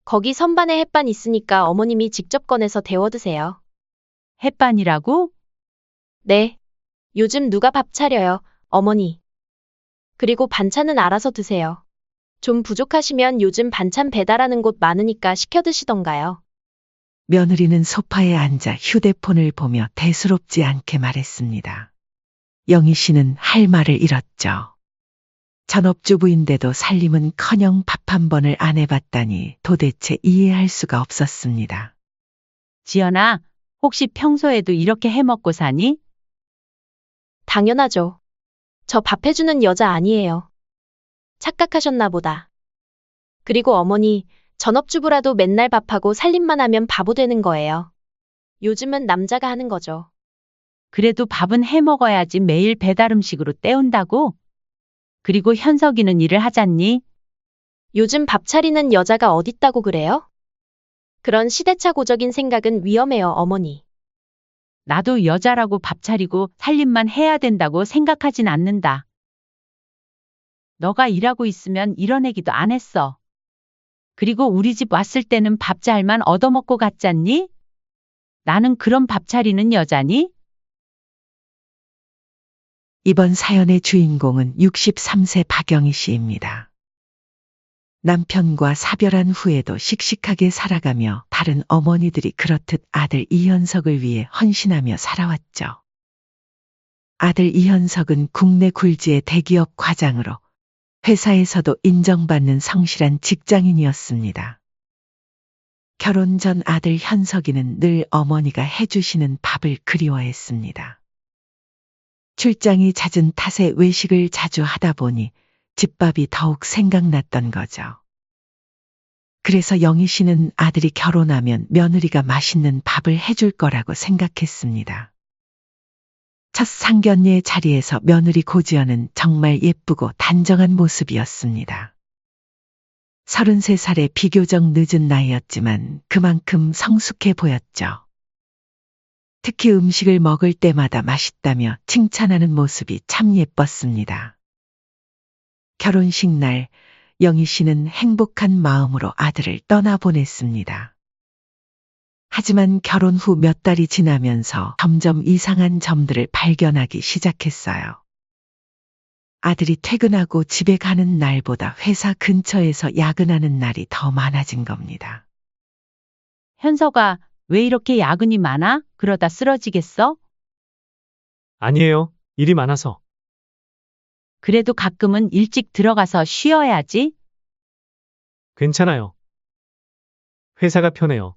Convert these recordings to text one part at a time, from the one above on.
거기 선반에 햇반 있으니까 어머님이 직접 꺼내서 데워 드세요. 햇반이라고? 네. 요즘 누가 밥 차려요, 어머니. 그리고 반찬은 알아서 드세요. 좀 부족하시면 요즘 반찬 배달하는 곳 많으니까 시켜 드시던가요. 며느리는 소파에 앉아 휴대폰을 보며 대수롭지 않게 말했습니다. 영희 씨는 할 말을 잃었죠. 전업주부인데도 살림은커녕 밥 한 번을 안 해봤다니 도대체 이해할 수가 없었습니다. 지연아, 혹시 평소에도 이렇게 해 먹고 사니? 당연하죠. 저 밥 해주는 여자 아니에요. 착각하셨나 보다. 그리고 어머니, 전업주부라도 맨날 밥하고 살림만 하면 바보 되는 거예요. 요즘은 남자가 하는 거죠. 그래도 밥은 해 먹어야지 매일 배달 음식으로 때운다고? 그리고 현석이는 일을 하잖니? 요즘 밥 차리는 여자가 어딨다고 그래요? 그런 시대착오적인 생각은 위험해요, 어머니. 나도 여자라고 밥 차리고 살림만 해야 된다고 생각하진 않는다. 너가 일하고 있으면 이런 얘기도 안 했어. 그리고 우리 집 왔을 때는 밥 잘만 얻어먹고 갔잖니? 나는 그런 밥 차리는 여자니? 이번 사연의 주인공은 63세 박영희 씨입니다. 남편과 사별한 후에도 씩씩하게 살아가며 다른 어머니들이 그렇듯 아들 이현석을 위해 헌신하며 살아왔죠. 아들 이현석은 국내 굴지의 대기업 과장으로 회사에서도 인정받는 성실한 직장인이었습니다. 결혼 전 아들 현석이는 늘 어머니가 해주시는 밥을 그리워했습니다. 출장이 잦은 탓에 외식을 자주 하다 보니 집밥이 더욱 생각났던 거죠. 그래서 영희 씨는 아들이 결혼하면 며느리가 맛있는 밥을 해줄 거라고 생각했습니다. 첫 상견례 자리에서 며느리 고지연은 정말 예쁘고 단정한 모습이었습니다. 33살의 비교적 늦은 나이였지만 그만큼 성숙해 보였죠. 특히 음식을 먹을 때마다 맛있다며 칭찬하는 모습이 참 예뻤습니다. 결혼식 날 영희 씨는 행복한 마음으로 아들을 떠나보냈습니다. 하지만 결혼 후 몇 달이 지나면서 점점 이상한 점들을 발견하기 시작했어요. 아들이 퇴근하고 집에 가는 날보다 회사 근처에서 야근하는 날이 더 많아진 겁니다. 현석아, 왜 이렇게 야근이 많아? 그러다 쓰러지겠어? 아니에요. 일이 많아서. 그래도 가끔은 일찍 들어가서 쉬어야지. 괜찮아요. 회사가 편해요.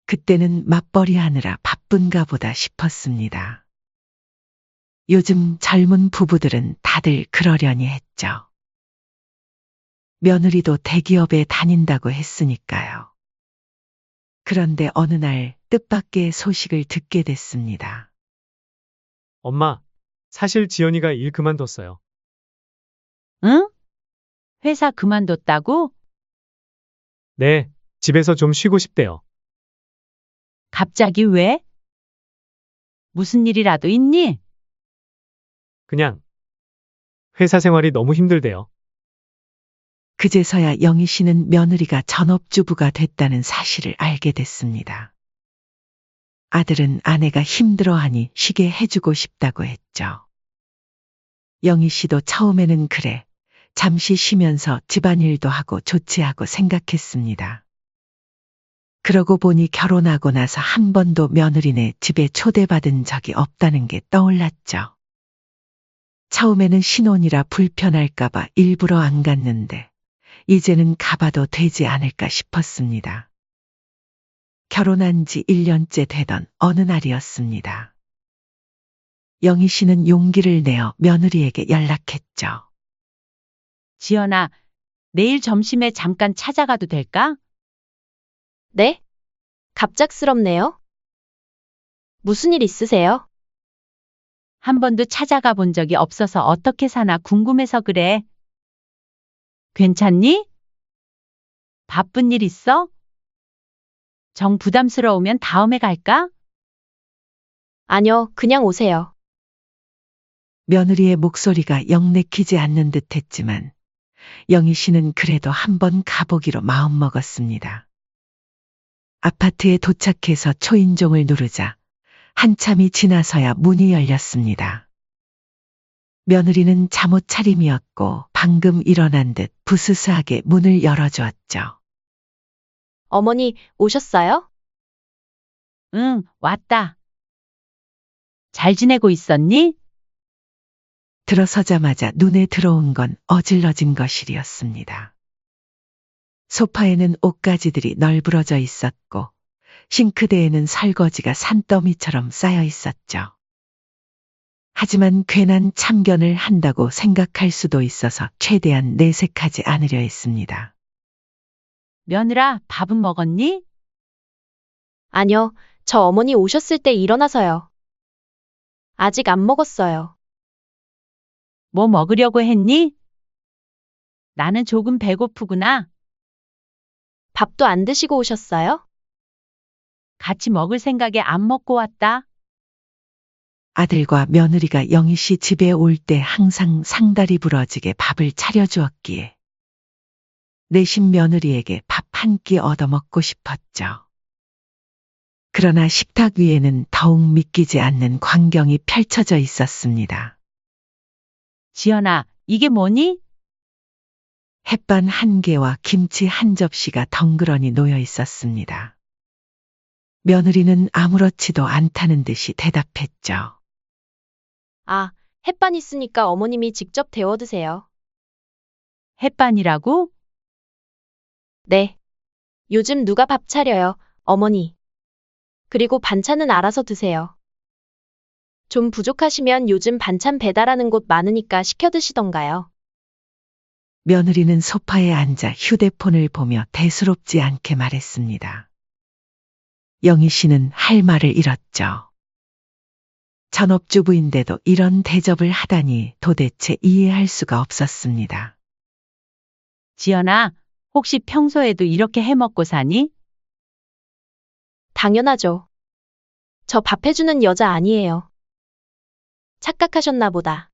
그때는 맞벌이 하느라 바쁜가 보다 싶었습니다. 요즘 젊은 부부들은 다들 그러려니 했죠. 며느리도 대기업에 다닌다고 했으니까요. 그런데 어느 날 뜻밖의 소식을 듣게 됐습니다. 엄마, 사실 지연이가 일 그만뒀어요. 응? 회사 그만뒀다고? 네, 집에서 좀 쉬고 싶대요. 갑자기 왜? 무슨 일이라도 있니? 그냥 회사 생활이 너무 힘들대요. 그제서야 영희 씨는 며느리가 전업주부가 됐다는 사실을 알게 됐습니다. 아들은 아내가 힘들어하니 쉬게 해주고 싶다고 했죠. 영희 씨도 처음에는 그래, 잠시 쉬면서 집안일도 하고 좋지 하고 생각했습니다. 그러고 보니 결혼하고 나서 한 번도 며느리네 집에 초대받은 적이 없다는 게 떠올랐죠. 처음에는 신혼이라 불편할까봐 일부러 안 갔는데 이제는 가봐도 되지 않을까 싶었습니다. 결혼한 지 1년째 되던 어느 날이었습니다. 영희 씨는 용기를 내어 며느리에게 연락했죠. 지연아, 내일 점심에 잠깐 찾아가도 될까? 네? 갑작스럽네요. 무슨 일 있으세요? 한 번도 찾아가 본 적이 없어서 어떻게 사나 궁금해서 그래. 괜찮니? 바쁜 일 있어? 정 부담스러우면 다음에 갈까? 아니요, 그냥 오세요. 며느리의 목소리가 영 내키지 않는 듯 했지만 영희 씨는 그래도 한번 가보기로 마음먹었습니다. 아파트에 도착해서 초인종을 누르자 한참이 지나서야 문이 열렸습니다. 며느리는 잠옷 차림이었고 방금 일어난 듯 부스스하게 문을 열어주었죠. 어머니, 오셨어요? 응, 왔다. 잘 지내고 있었니? 들어서자마자 눈에 들어온 건 어질러진 거실이었습니다. 소파에는 옷가지들이 널브러져 있었고 싱크대에는 설거지가 산더미처럼 쌓여 있었죠. 하지만 괜한 참견을 한다고 생각할 수도 있어서 최대한 내색하지 않으려 했습니다. 며느라, 밥은 먹었니? 아니요, 저 어머니 오셨을 때 일어나서요. 아직 안 먹었어요. 뭐 먹으려고 했니? 나는 조금 배고프구나. 밥도 안 드시고 오셨어요? 같이 먹을 생각에 안 먹고 왔다. 아들과 며느리가 영희 씨 집에 올 때 항상 상다리 부러지게 밥을 차려주었기에 내신 며느리에게 밥 한 끼 얻어먹고 싶었죠. 그러나 식탁 위에는 더욱 믿기지 않는 광경이 펼쳐져 있었습니다. 지연아, 이게 뭐니? 햇반 한 개와 김치 한 접시가 덩그러니 놓여 있었습니다. 며느리는 아무렇지도 않다는 듯이 대답했죠. 아, 햇반 있으니까 어머님이 직접 데워 드세요. 햇반이라고? 네. 요즘 누가 밥 차려요, 어머니. 그리고 반찬은 알아서 드세요. 좀 부족하시면 요즘 반찬 배달하는 곳 많으니까 시켜 드시던가요. 며느리는 소파에 앉아 휴대폰을 보며 대수롭지 않게 말했습니다. 영희 씨는 할 말을 잃었죠. 전업주부인데도 이런 대접을 하다니 도대체 이해할 수가 없었습니다. 지연아, 혹시 평소에도 이렇게 해 먹고 사니? 당연하죠. 저 밥 해주는 여자 아니에요. 착각하셨나 보다.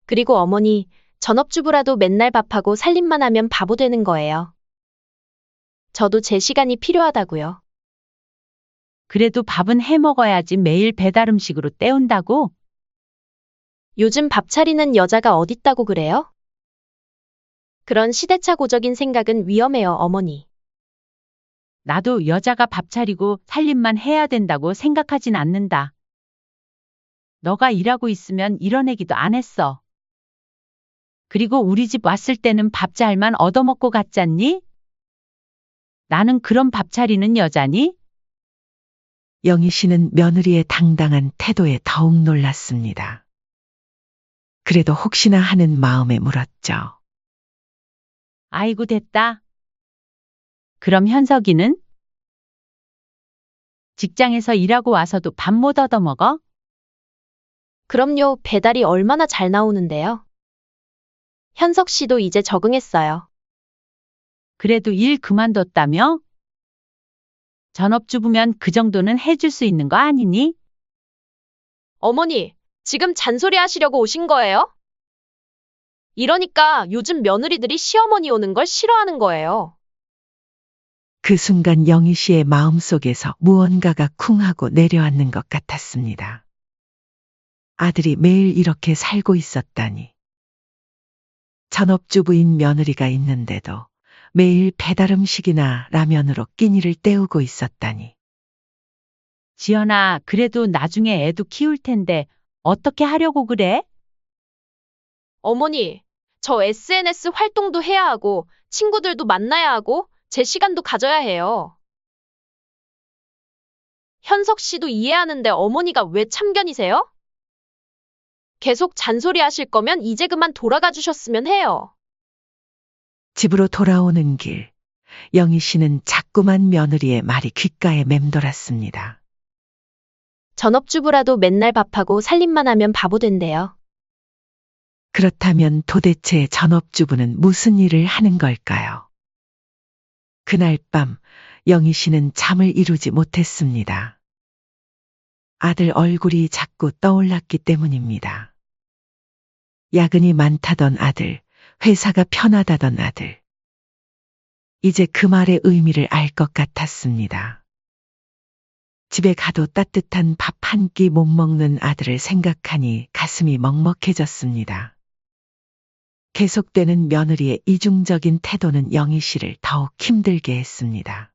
그리고 어머니, 전업주부라도 맨날 밥하고 살림만 하면 바보 되는 거예요. 저도 제 시간이 필요하다고요. 그래도 밥은 해 먹어야지 매일 배달 음식으로 때운다고? 요즘 밥 차리는 여자가 어딨다고 그래요? 그런 시대착오적인 생각은 위험해요, 어머니. 나도 여자가 밥 차리고 살림만 해야 된다고 생각하진 않는다. 너가 일하고 있으면 이런 얘기도 안 했어. 그리고 우리 집 왔을 때는 밥 잘만 얻어먹고 갔잖니? 나는 그런 밥 차리는 여자니? 영희 씨는 며느리의 당당한 태도에 더욱 놀랐습니다. 그래도 혹시나 하는 마음에 물었죠. 아이고 됐다. 그럼 현석이는? 직장에서 일하고 와서도 밥 못 얻어먹어? 그럼요, 배달이 얼마나 잘 나오는데요. 현석 씨도 이제 적응했어요. 그래도 일 그만뒀다며? 전업주부면 그 정도는 해줄 수 있는 거 아니니? 어머니, 지금 잔소리 하시려고 오신 거예요? 이러니까 요즘 며느리들이 시어머니 오는 걸 싫어하는 거예요. 그 순간 영희 씨의 마음속에서 무언가가 쿵하고 내려앉는 것 같았습니다. 아들이 매일 이렇게 살고 있었다니. 전업주부인 며느리가 있는데도 매일 배달 음식이나 라면으로 끼니를 때우고 있었다니. 지연아, 그래도 나중에 애도 키울 텐데 어떻게 하려고 그래? 어머니, 저 SNS 활동도 해야 하고, 친구들도 만나야 하고, 제 시간도 가져야 해요. 현석 씨도 이해하는데 어머니가 왜 참견이세요? 계속 잔소리 하실 거면 이제 그만 돌아가 주셨으면 해요. 집으로 돌아오는 길, 영희 씨는 자꾸만 며느리의 말이 귓가에 맴돌았습니다. 전업주부라도 맨날 밥하고 살림만 하면 바보 된대요. 그렇다면 도대체 전업주부는 무슨 일을 하는 걸까요? 그날 밤 영희 씨는 잠을 이루지 못했습니다. 아들 얼굴이 자꾸 떠올랐기 때문입니다. 야근이 많다던 아들, 회사가 편하다던 아들. 이제 그 말의 의미를 알 것 같았습니다. 집에 가도 따뜻한 밥 한 끼 못 먹는 아들을 생각하니 가슴이 먹먹해졌습니다. 계속되는 며느리의 이중적인 태도는 영희 씨를 더욱 힘들게 했습니다.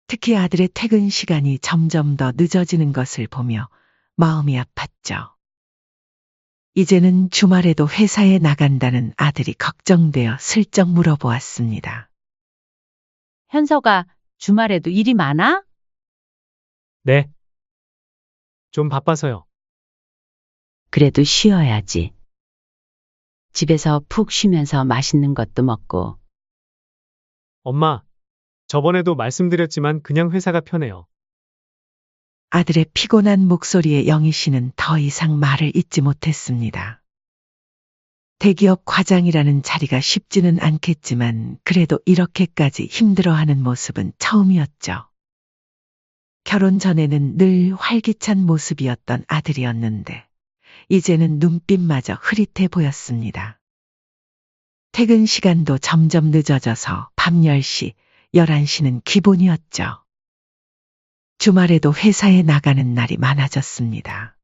특히 아들의 퇴근 시간이 점점 더 늦어지는 것을 보며 마음이 아팠죠. 이제는 주말에도 회사에 나간다는 아들이 걱정되어 슬쩍 물어보았습니다. 현서가 주말에도 일이 많아? 네. 좀 바빠서요. 그래도 쉬어야지. 집에서 푹 쉬면서 맛있는 것도 먹고. 엄마, 저번에도 말씀드렸지만 그냥 회사가 편해요. 아들의 피곤한 목소리에 영희 씨는 더 이상 말을 잇지 못했습니다. 대기업 과장이라는 자리가 쉽지는 않겠지만 그래도 이렇게까지 힘들어하는 모습은 처음이었죠. 결혼 전에는 늘 활기찬 모습이었던 아들이었는데 이제는 눈빛마저 흐릿해 보였습니다. 퇴근 시간도 점점 늦어져서 밤 10시, 11시는 기본이었죠. 주말에도 회사에 나가는 날이 많아졌습니다.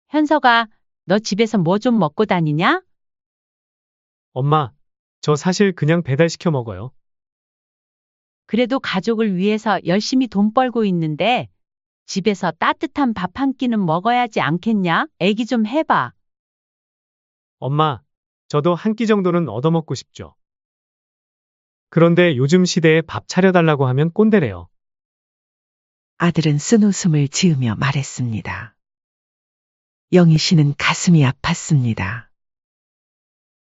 현서가 너 집에서 뭐 좀 먹고 다니냐? 엄마, 저 사실 그냥 배달시켜 먹어요. 그래도 가족을 위해서 열심히 돈 벌고 있는데 집에서 따뜻한 밥 한 끼는 먹어야지 않겠냐? 애기 좀 해봐. 엄마, 저도 한 끼 정도는 얻어먹고 싶죠. 그런데 요즘 시대에 밥 차려달라고 하면 꼰대래요. 아들은 쓴웃음을 지으며 말했습니다. 영희 씨는 가슴이 아팠습니다.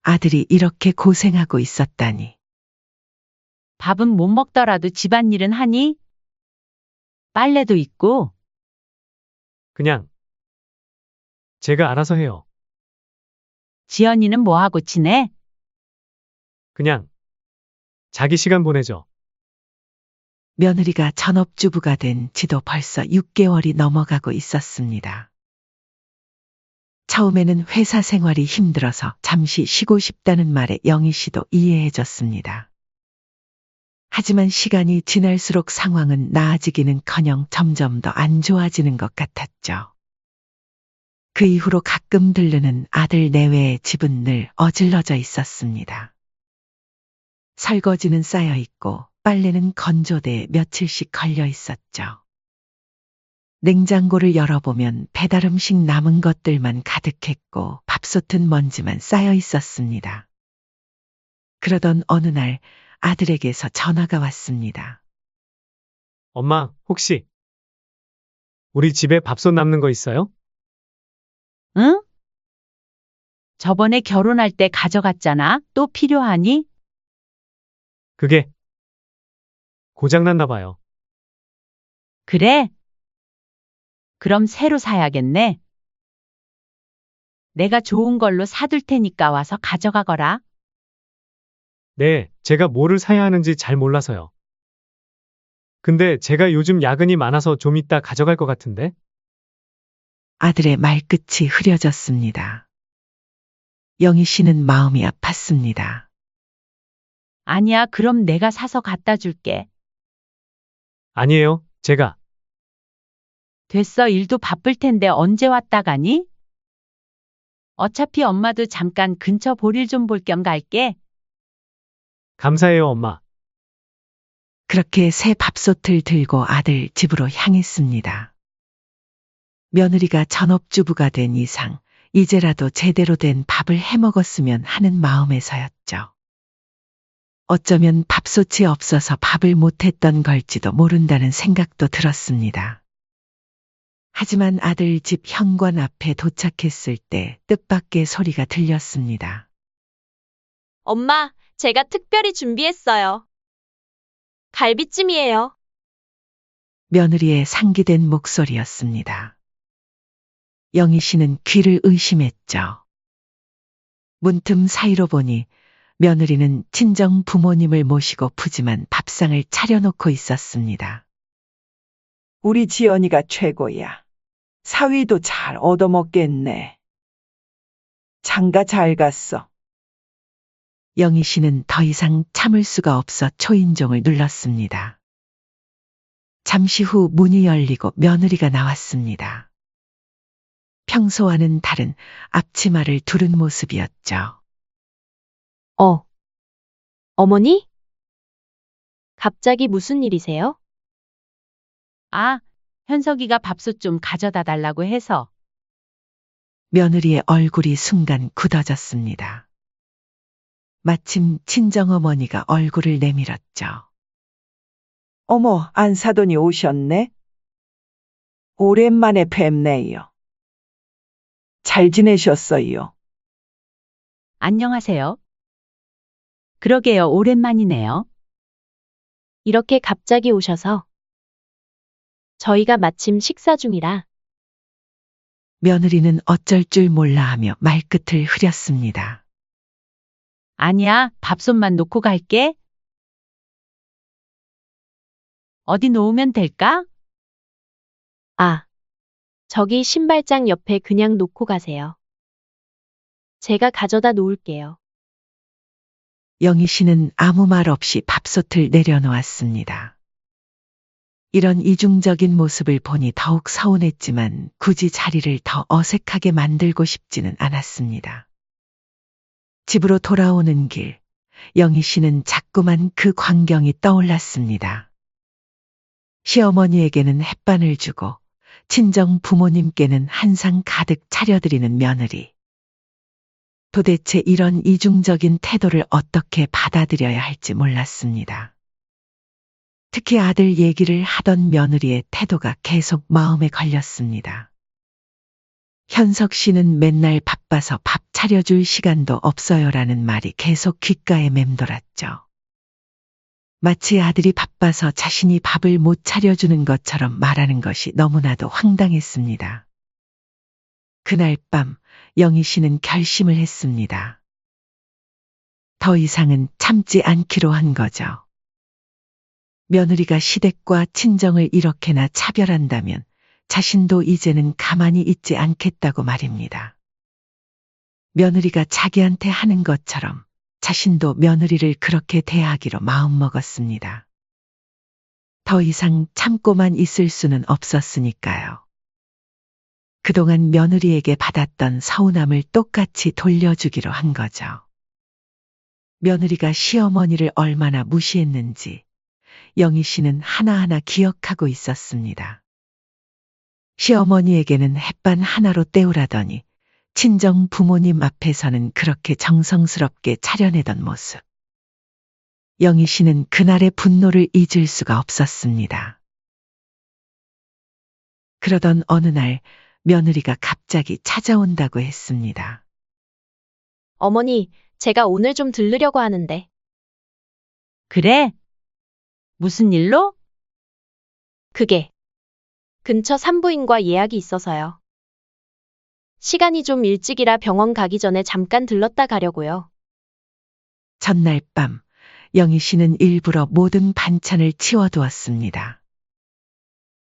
아들이 이렇게 고생하고 있었다니. 밥은 못 먹더라도 집안일은 하니? 빨래도 있고. 그냥 제가 알아서 해요. 지연이는 뭐하고 지내? 그냥 자기 시간 보내죠. 며느리가 전업주부가 된 지도 벌써 6개월이 넘어가고 있었습니다. 처음에는 회사 생활이 힘들어서 잠시 쉬고 싶다는 말에 영희 씨도 이해해줬습니다. 하지만 시간이 지날수록 상황은 나아지기는커녕 점점 더 안 좋아지는 것 같았죠. 그 이후로 가끔 들르는 아들 내외의 집은 늘 어질러져 있었습니다. 설거지는 쌓여 있고 빨래는 건조대에 며칠씩 걸려 있었죠. 냉장고를 열어보면 배달음식 남은 것들만 가득했고 밥솥은 먼지만 쌓여 있었습니다. 그러던 어느 날 아들에게서 전화가 왔습니다. 엄마, 혹시 우리 집에 밥솥 남는 거 있어요? 응? 저번에 결혼할 때 가져갔잖아. 또 필요하니? 그게 고장났나 봐요. 그래? 그럼 새로 사야겠네. 내가 좋은 걸로 사둘 테니까 와서 가져가거라. 네, 제가 뭐를 사야 하는지 잘 몰라서요. 근데 제가 요즘 야근이 많아서 좀 이따 가져갈 것 같은데? 아들의 말끝이 흐려졌습니다. 영희 씨는 마음이 아팠습니다. 아니야, 그럼 내가 사서 갖다 줄게. 아니에요, 제가. 됐어, 일도 바쁠 텐데 언제 왔다 가니? 어차피 엄마도 잠깐 근처 볼일 좀 볼 겸 갈게. 감사해요, 엄마. 그렇게 새 밥솥을 들고 아들 집으로 향했습니다. 며느리가 전업주부가 된 이상 이제라도 제대로 된 밥을 해먹었으면 하는 마음에서였죠. 어쩌면 밥솥이 없어서 밥을 못했던 걸지도 모른다는 생각도 들었습니다. 하지만 아들 집 현관 앞에 도착했을 때 뜻밖의 소리가 들렸습니다. 엄마, 제가 특별히 준비했어요. 갈비찜이에요. 며느리의 상기된 목소리였습니다. 영희 씨는 귀를 의심했죠. 문틈 사이로 보니 며느리는 친정 부모님을 모시고 푸짐한 밥상을 차려놓고 있었습니다. 우리 지연이가 최고야. 사위도 잘 얻어먹겠네. 장가 잘 갔어. 영희 씨는 더 이상 참을 수가 없어 초인종을 눌렀습니다. 잠시 후 문이 열리고 며느리가 나왔습니다. 평소와는 다른 앞치마를 두른 모습이었죠. 어머니? 갑자기 무슨 일이세요? 아, 현석이가 밥솥 좀 가져다 달라고 해서. 며느리의 얼굴이 순간 굳어졌습니다. 마침 친정어머니가 얼굴을 내밀었죠. 어머, 안사돈이 오셨네? 오랜만에 뵙네요. 잘 지내셨어요? 안녕하세요. 그러게요, 오랜만이네요. 이렇게 갑자기 오셔서. 저희가 마침 식사 중이라. 며느리는 어쩔 줄 몰라 하며 말끝을 흐렸습니다. 아니야, 밥솥만 놓고 갈게. 어디 놓으면 될까? 아, 저기 신발장 옆에 그냥 놓고 가세요. 제가 가져다 놓을게요. 영희 씨는 아무 말 없이 밥솥을 내려놓았습니다. 이런 이중적인 모습을 보니 더욱 서운했지만 굳이 자리를 더 어색하게 만들고 싶지는 않았습니다. 집으로 돌아오는 길, 영희 씨는 자꾸만 그 광경이 떠올랐습니다. 시어머니에게는 햇반을 주고 친정 부모님께는 한상 가득 차려드리는 며느리. 도대체 이런 이중적인 태도를 어떻게 받아들여야 할지 몰랐습니다. 특히 아들 얘기를 하던 며느리의 태도가 계속 마음에 걸렸습니다. 현석 씨는 맨날 바빠서 밥 차려줄 시간도 없어요라는 말이 계속 귓가에 맴돌았죠. 마치 아들이 바빠서 자신이 밥을 못 차려주는 것처럼 말하는 것이 너무나도 황당했습니다. 그날 밤 영희 씨는 결심을 했습니다. 더 이상은 참지 않기로 한 거죠. 며느리가 시댁과 친정을 이렇게나 차별한다면 자신도 이제는 가만히 있지 않겠다고 말입니다. 며느리가 자기한테 하는 것처럼 자신도 며느리를 그렇게 대하기로 마음먹었습니다. 더 이상 참고만 있을 수는 없었으니까요. 그동안 며느리에게 받았던 서운함을 똑같이 돌려주기로 한 거죠. 며느리가 시어머니를 얼마나 무시했는지 영희 씨는 하나하나 기억하고 있었습니다. 시어머니에게는 햇반 하나로 때우라더니 친정 부모님 앞에서는 그렇게 정성스럽게 차려내던 모습. 영희 씨는 그날의 분노를 잊을 수가 없었습니다. 그러던 어느 날 며느리가 갑자기 찾아온다고 했습니다. 어머니, 제가 오늘 좀 들르려고 하는데. 그래? 무슨 일로? 그게 근처 산부인과 예약이 있어서요. 시간이 좀 일찍이라 병원 가기 전에 잠깐 들렀다 가려고요. 전날 밤 영희 씨는 일부러 모든 반찬을 치워두었습니다.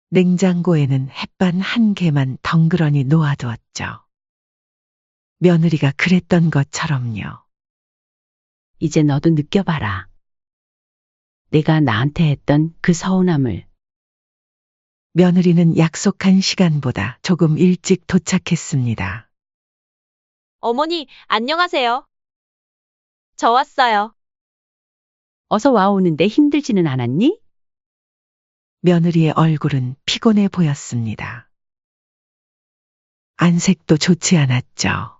냉장고에는 햇반 한 개만 덩그러니 놓아두었죠. 며느리가 그랬던 것처럼요. 이제 너도 느껴봐라. 내가 나한테 했던 그 서운함을. 며느리는 약속한 시간보다 조금 일찍 도착했습니다. 어머니, 안녕하세요. 저 왔어요. 어서 와 오는데 힘들지는 않았니? 며느리의 얼굴은 피곤해 보였습니다. 안색도 좋지 않았죠.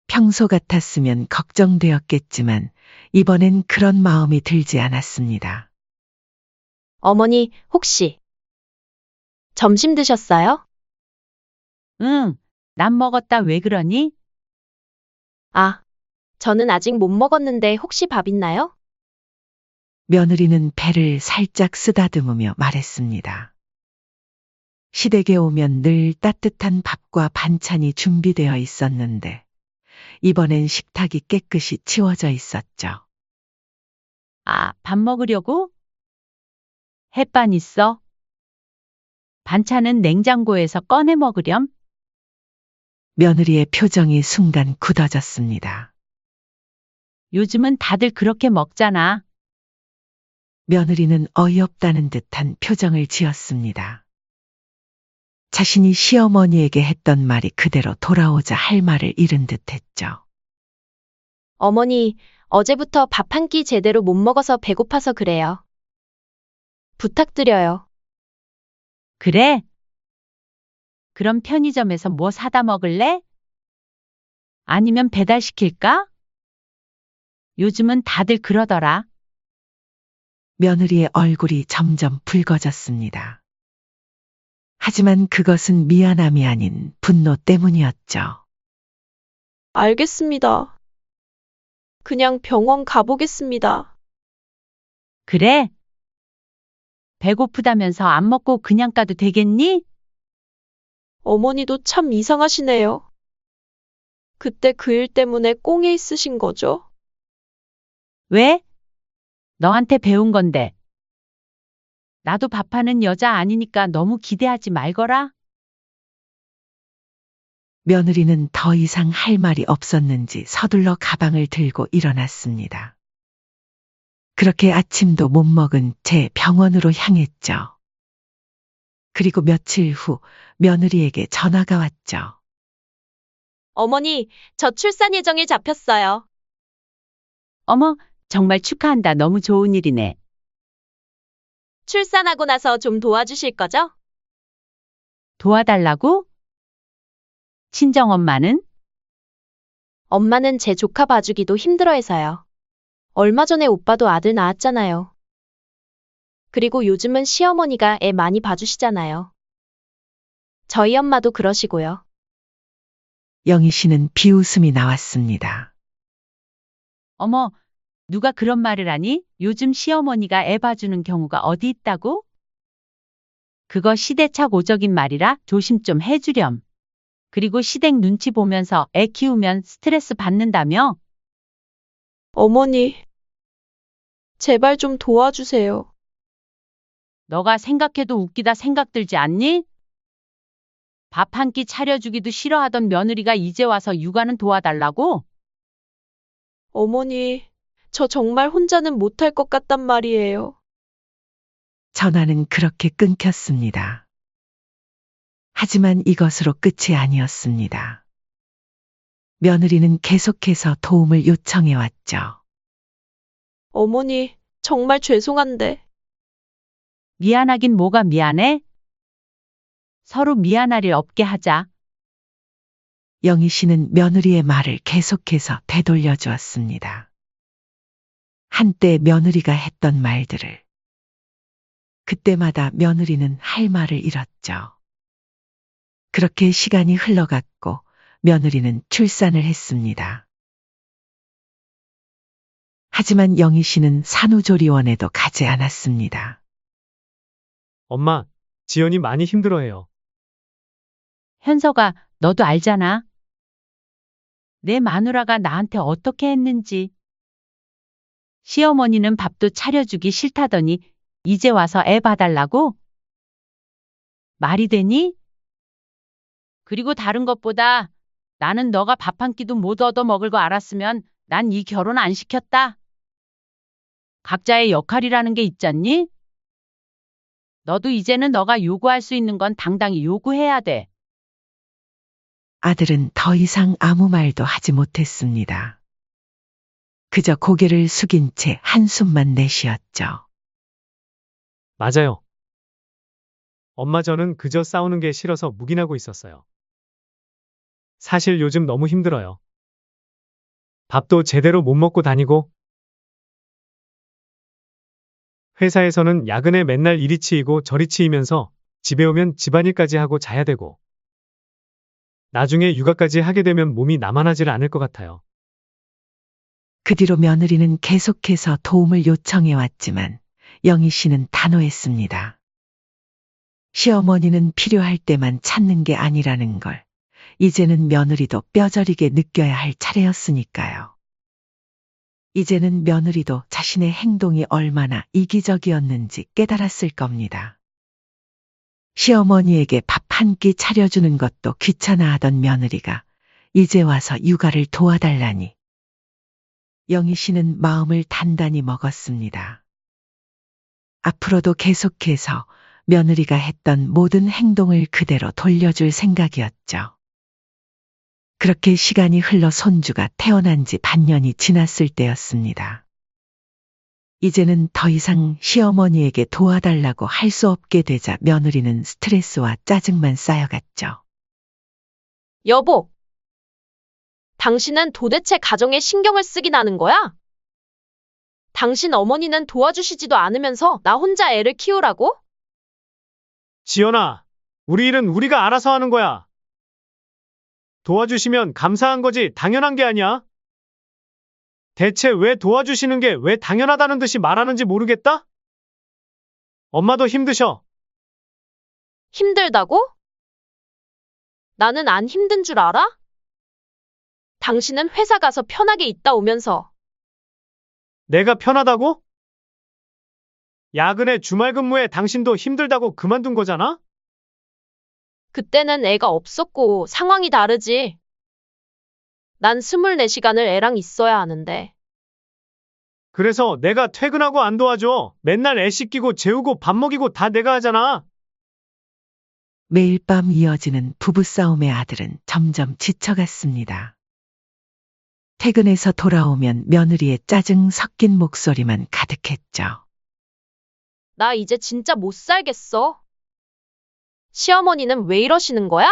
평소 같았으면 걱정되었겠지만 이번엔 그런 마음이 들지 않았습니다. 어머니, 혹시 점심 드셨어요? 응, 난 먹었다. 왜 그러니? 아, 저는 아직 못 먹었는데 혹시 밥 있나요? 며느리는 배를 살짝 쓰다듬으며 말했습니다. 시댁에 오면 늘 따뜻한 밥과 반찬이 준비되어 있었는데 이번엔 식탁이 깨끗이 치워져 있었죠. 아, 밥 먹으려고? 햇반 있어? 반찬은 냉장고에서 꺼내 먹으렴? 며느리의 표정이 순간 굳어졌습니다. 요즘은 다들 그렇게 먹잖아. 며느리는 어이없다는 듯한 표정을 지었습니다. 자신이 시어머니에게 했던 말이 그대로 돌아오자 할 말을 잃은 듯했죠. 어머니, 어제부터 밥 한 끼 제대로 못 먹어서 배고파서 그래요. 부탁드려요. 그래? 그럼 편의점에서 뭐 사다 먹을래? 아니면 배달시킬까? 요즘은 다들 그러더라. 며느리의 얼굴이 점점 붉어졌습니다. 하지만 그것은 미안함이 아닌 분노 때문이었죠. 알겠습니다. 그냥 병원 가보겠습니다. 그래? 배고프다면서 안 먹고 그냥 가도 되겠니? 어머니도 참 이상하시네요. 그때 그 일 때문에 꽁에 있으신 거죠? 왜? 너한테 배운 건데. 나도 밥하는 여자 아니니까 너무 기대하지 말거라. 며느리는 더 이상 할 말이 없었는지 서둘러 가방을 들고 일어났습니다. 그렇게 아침도 못 먹은 채 병원으로 향했죠. 그리고 며칠 후 며느리에게 전화가 왔죠. 어머니, 저 출산 예정일 잡혔어요. 어머, 정말 축하한다. 너무 좋은 일이네. 출산하고 나서 좀 도와주실 거죠? 도와달라고? 친정엄마는? 엄마는 제 조카 봐주기도 힘들어해서요. 얼마 전에 오빠도 아들 낳았잖아요. 그리고 요즘은 시어머니가 애 많이 봐주시잖아요. 저희 엄마도 그러시고요. 영희 씨는 비웃음이 나왔습니다. 어머, 누가 그런 말을 하니? 요즘 시어머니가 애 봐주는 경우가 어디 있다고? 그거 시대착 오적인 말이라 조심 좀 해주렴. 그리고 시댁 눈치 보면서 애 키우면 스트레스 받는다며? 어머니, 제발 좀 도와주세요. 너가 생각해도 웃기다 생각 들지 않니? 밥 한 끼 차려주기도 싫어하던 며느리가 이제 와서 육아는 도와달라고? 어머니, 저 정말 혼자는 못할 것 같단 말이에요. 전화는 그렇게 끊겼습니다. 하지만 이것으로 끝이 아니었습니다. 며느리는 계속해서 도움을 요청해 왔죠. 어머니, 정말 죄송한데. 미안하긴 뭐가 미안해? 서로 미안할 일 없게 하자. 영희 씨는 며느리의 말을 계속해서 되돌려 주었습니다. 한때 며느리가 했던 말들을. 그때마다 며느리는 할 말을 잃었죠. 그렇게 시간이 흘러갔고 며느리는 출산을 했습니다. 하지만 영희 씨는 산후조리원에도 가지 않았습니다. 엄마, 지연이 많이 힘들어해요. 현서가 너도 알잖아. 내 마누라가 나한테 어떻게 했는지. 시어머니는 밥도 차려주기 싫다더니 이제 와서 애 봐달라고? 말이 되니? 그리고 다른 것보다 나는 너가 밥 한 끼도 못 얻어 먹을 거 알았으면 난 이 결혼 안 시켰다. 각자의 역할이라는 게 있잖니? 너도 이제는 너가 요구할 수 있는 건 당당히 요구해야 돼. 아들은 더 이상 아무 말도 하지 못했습니다. 그저 고개를 숙인 채 한숨만 내쉬었죠. 맞아요. 엄마 저는 그저 싸우는 게 싫어서 묵인하고 있었어요. 사실 요즘 너무 힘들어요. 밥도 제대로 못 먹고 다니고, 회사에서는 야근에 맨날 이리 치이고 저리 치이면서 집에 오면 집안일까지 하고 자야 되고, 나중에 육아까지 하게 되면 몸이 나만하질 않을 것 같아요. 그 뒤로 며느리는 계속해서 도움을 요청해 왔지만 영희 씨는 단호했습니다. 시어머니는 필요할 때만 찾는 게 아니라는 걸 이제는 며느리도 뼈저리게 느껴야 할 차례였으니까요. 이제는 며느리도 자신의 행동이 얼마나 이기적이었는지 깨달았을 겁니다. 시어머니에게 밥 한 끼 차려주는 것도 귀찮아하던 며느리가 이제 와서 육아를 도와달라니 영희 씨는 마음을 단단히 먹었습니다. 앞으로도 계속해서 며느리가 했던 모든 행동을 그대로 돌려줄 생각이었죠. 그렇게 시간이 흘러 손주가 태어난 지 반년이 지났을 때였습니다. 이제는 더 이상 시어머니에게 도와달라고 할 수 없게 되자 며느리는 스트레스와 짜증만 쌓여갔죠. 여보, 당신은 도대체 가정에 신경을 쓰긴 하는 거야? 당신 어머니는 도와주시지도 않으면서 나 혼자 애를 키우라고? 지연아, 우리 일은 우리가 알아서 하는 거야. 도와주시면 감사한 거지 당연한 게 아니야. 대체 왜 도와주시는 게 왜 당연하다는 듯이 말하는지 모르겠다? 엄마도 힘드셔. 힘들다고? 나는 안 힘든 줄 알아? 당신은 회사 가서 편하게 있다 오면서 내가 편하다고? 야근에 주말 근무에 당신도 힘들다고 그만둔 거잖아? 그때는 애가 없었고 상황이 다르지. 난 24시간을 애랑 있어야 하는데. 그래서 내가 퇴근하고 안 도와줘. 맨날 애 씻기고 재우고 밥 먹이고 다 내가 하잖아. 매일 밤 이어지는 부부싸움의 아들은 점점 지쳐갔습니다. 퇴근해서 돌아오면 며느리의 짜증 섞인 목소리만 가득했죠. 나 이제 진짜 못 살겠어. 시어머니는 왜 이러시는 거야?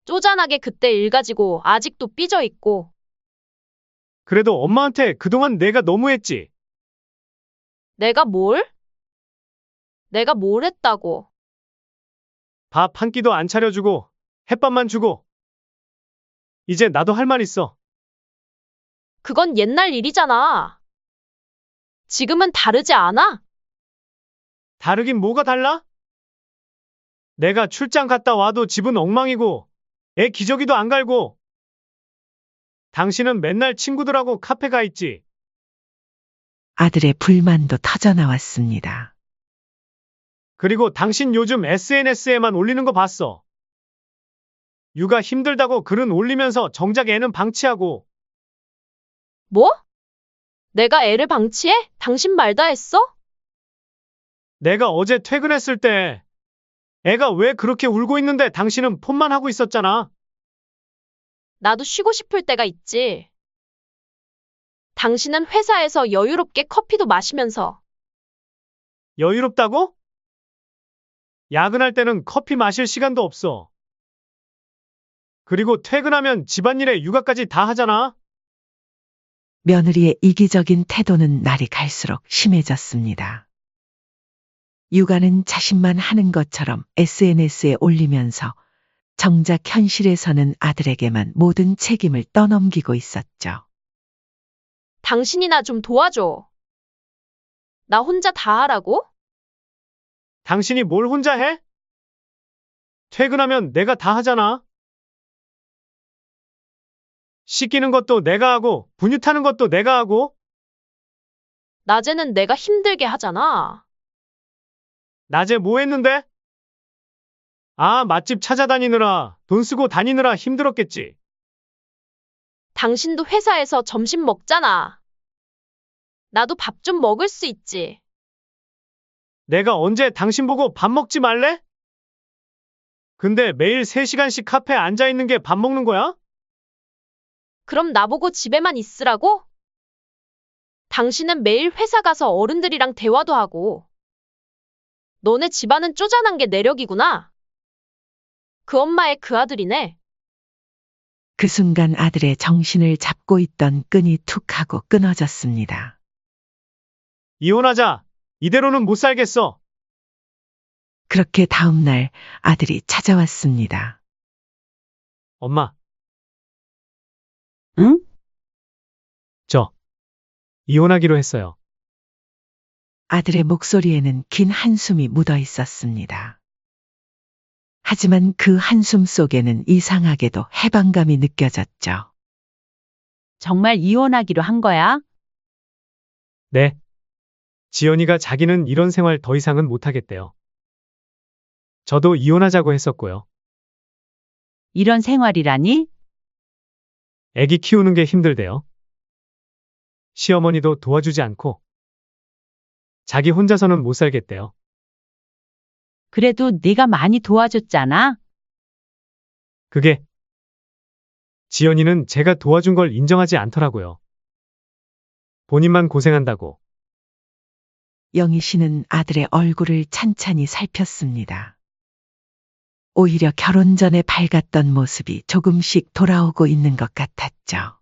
쪼잔하게 그때 일 가지고 아직도 삐져 있고. 그래도 엄마한테 그동안 내가 너무했지. 내가 뭘? 내가 뭘 했다고. 밥 한 끼도 안 차려주고 햇밥만 주고. 이제 나도 할 말 있어. 그건 옛날 일이잖아. 지금은 다르지 않아? 다르긴 뭐가 달라? 내가 출장 갔다 와도 집은 엉망이고 애 기저귀도 안 갈고. 당신은 맨날 친구들하고 카페 가 있지. 아들의 불만도 터져나왔습니다. 그리고 당신 요즘 SNS에만 올리는 거 봤어. 육아 힘들다고 글은 올리면서 정작 애는 방치하고. 뭐? 내가 애를 방치해? 당신 말 다 했어? 내가 어제 퇴근했을 때 애가 왜 그렇게 울고 있는데 당신은 폰만 하고 있었잖아. 나도 쉬고 싶을 때가 있지. 당신은 회사에서 여유롭게 커피도 마시면서. 여유롭다고? 야근할 때는 커피 마실 시간도 없어. 그리고 퇴근하면 집안일에 육아까지 다 하잖아. 며느리의 이기적인 태도는 날이 갈수록 심해졌습니다. 육아는 자신만 하는 것처럼 SNS에 올리면서 정작 현실에서는 아들에게만 모든 책임을 떠넘기고 있었죠. 당신이나 좀 도와줘. 나 혼자 다 하라고? 당신이 뭘 혼자 해? 퇴근하면 내가 다 하잖아. 씻기는 것도 내가 하고, 분유 타는 것도 내가 하고. 낮에는 내가 힘들게 하잖아. 낮에 뭐 했는데? 아, 맛집 찾아다니느라, 돈 쓰고 다니느라 힘들었겠지. 당신도 회사에서 점심 먹잖아. 나도 밥 좀 먹을 수 있지. 내가 언제 당신 보고 밥 먹지 말래? 근데 매일 3시간씩 카페에 앉아 있는 게 밥 먹는 거야? 그럼 나보고 집에만 있으라고? 당신은 매일 회사 가서 어른들이랑 대화도 하고. 너네 집안은 쪼잔한 게 내력이구나. 그 엄마의 그 아들이네. 그 순간 아들의 정신을 잡고 있던 끈이 툭 하고 끊어졌습니다. 이혼하자. 이대로는 못 살겠어. 그렇게 다음 날 아들이 찾아왔습니다. 엄마, 응? 저 이혼하기로 했어요. 아들의 목소리에는 긴 한숨이 묻어 있었습니다. 하지만 그 한숨 속에는 이상하게도 해방감이 느껴졌죠. 정말 이혼하기로 한 거야? 네. 지연이가 자기는 이런 생활 더 이상은 못하겠대요. 저도 이혼하자고 했었고요. 이런 생활이라니? 애기 키우는 게 힘들대요. 시어머니도 도와주지 않고 자기 혼자서는 못 살겠대요. 그래도 네가 많이 도와줬잖아. 그게 지연이는 제가 도와준 걸 인정하지 않더라고요. 본인만 고생한다고. 영희 씨는 아들의 얼굴을 찬찬히 살폈습니다. 오히려 결혼 전에 밝았던 모습이 조금씩 돌아오고 있는 것 같았죠.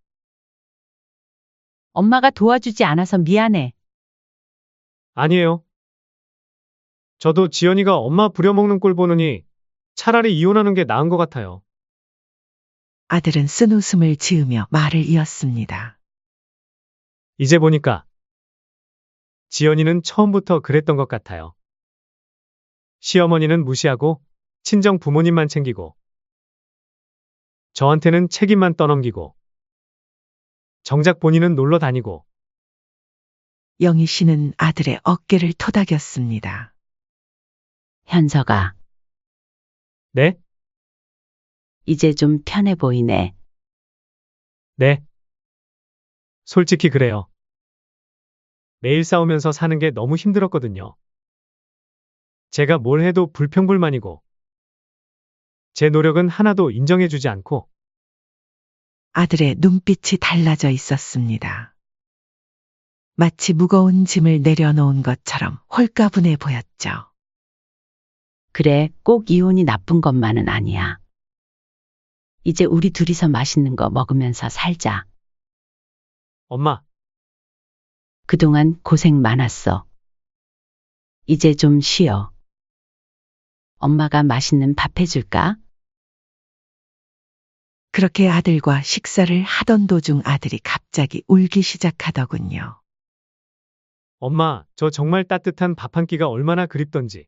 엄마가 도와주지 않아서 미안해. 아니에요. 저도 지연이가 엄마 부려먹는 꼴 보느니 차라리 이혼하는 게 나은 것 같아요. 아들은 쓴웃음을 지으며 말을 이었습니다. 이제 보니까 지연이는 처음부터 그랬던 것 같아요. 시어머니는 무시하고 친정 부모님만 챙기고 저한테는 책임만 떠넘기고 정작 본인은 놀러 다니고. 영희 씨는 아들의 어깨를 토닥였습니다. 현서가 네? 이제 좀 편해 보이네. 네. 솔직히 그래요. 매일 싸우면서 사는 게 너무 힘들었거든요. 제가 뭘 해도 불평불만이고 제 노력은 하나도 인정해주지 않고. 아들의 눈빛이 달라져 있었습니다. 마치 무거운 짐을 내려놓은 것처럼 홀가분해 보였죠. 그래, 꼭 이혼이 나쁜 것만은 아니야. 이제 우리 둘이서 맛있는 거 먹으면서 살자. 엄마, 그동안 고생 많았어. 이제 좀 쉬어. 엄마가 맛있는 밥 해줄까? 그렇게 아들과 식사를 하던 도중 아들이 갑자기 울기 시작하더군요. 엄마, 저 정말 따뜻한 밥 한 끼가 얼마나 그립던지.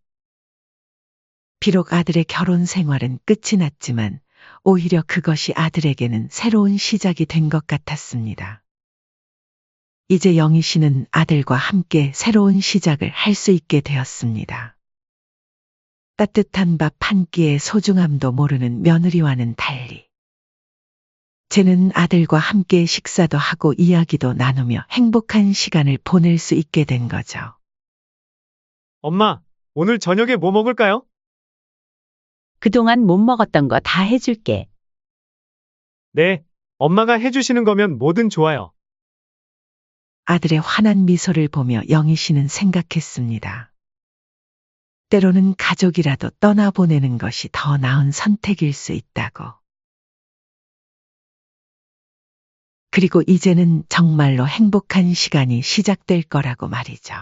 비록 아들의 결혼 생활은 끝이 났지만 오히려 그것이 아들에게는 새로운 시작이 된 것 같았습니다. 이제 영희 씨는 아들과 함께 새로운 시작을 할 수 있게 되었습니다. 따뜻한 밥 한 끼의 소중함도 모르는 며느리와는 달리 쟤는 아들과 함께 식사도 하고 이야기도 나누며 행복한 시간을 보낼 수 있게 된 거죠. 엄마, 오늘 저녁에 뭐 먹을까요? 그동안 못 먹었던 거 다 해줄게. 네, 엄마가 해주시는 거면 뭐든 좋아요. 아들의 환한 미소를 보며 영희 씨는 생각했습니다. 때로는 가족이라도 떠나보내는 것이 더 나은 선택일 수 있다고. 그리고 이제는 정말로 행복한 시간이 시작될 거라고 말이죠.